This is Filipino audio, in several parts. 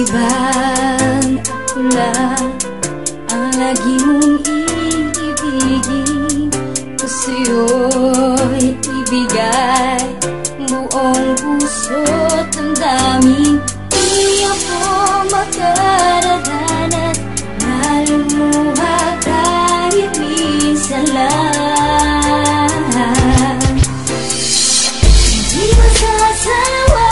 bang ako lang ang lagi mong iibigin? Ko sa'yo'y ibigay buong puso't damdamin. Di ako makaradanan na lumuha kahit minsan lang. Di masasawa,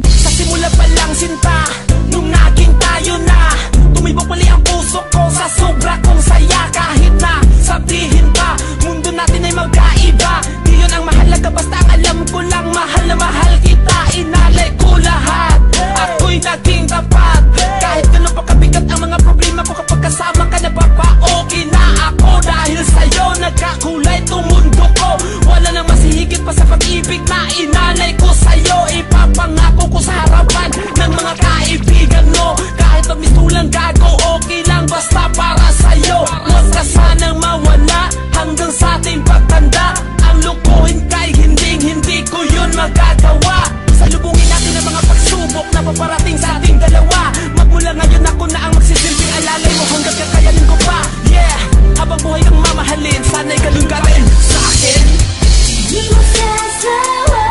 sa simula pa lang sinta, nung naging tayo na, tumibok muli ang puso ko sa sobra kong saya. Kahit na sabihin pa, mundo natin ay magkaiba, di yun ang mahalaga, basta ang alam ko lang mahal na mahal kita. Inalay ko lahat, ako'y naging tapat. Kahit gano'n pa kabigat ang mga problema ko, kapag kasama ka napapa-okay na ako. Dahil sa'yo nagkakulay tong mundo ko, wala nang masihigit pa sa pag-ibig na inalay ko sa'yo. Ipapangako ko sa harapan ng mga kaibigan mo, kahit pag-misulang gago, okay lang basta para sa'yo. Huwag ka sanang mawala hanggang sa ating pagtanda. Ang lukuhin kay hindi ko yun magagawa. Salubungin natin ang mga pagsubok na paparating sa ating dalawa. Magmula ngayon ako na ang magsisilbing alalay mo hanggang kakayanin ko pa. Yeah, habang buhay kang mamahalin, sana'y ganun ka rin sa akin. Di mo sasawa,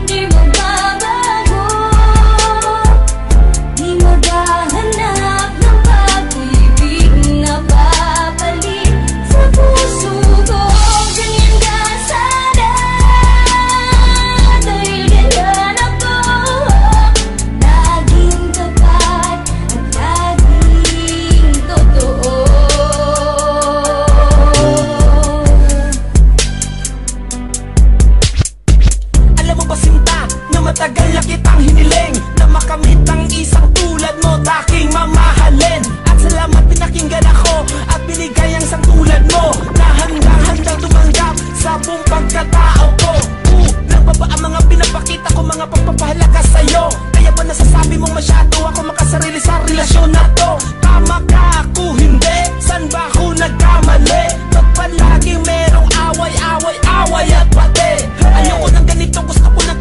di mo babago, di mo dahanap ng pag-ibig na babalik sa puso ko. Ganyan ka sana, dahil ganyan ako, laging tapat at laging totoo. Alam mo ba sinta, na matagal na kitang hiniling, na makamit ang isang tulad mo, taking mamahalin. At salamat pinakinggan ako at binigay ang isang tulad mo, na handang tumanggap sa buong pagkatao ko. Nang baba ang mga pinapakita ko, mga pagpapahalaga sa'yo. Kaya ba nasasabi mong masyado ako makasarili sa relasyon na to? Tama ka, ako hindi, san ba ako nagkamali? Ba't palaging merong away at pati? Ayoko ng ganito, gusto ko na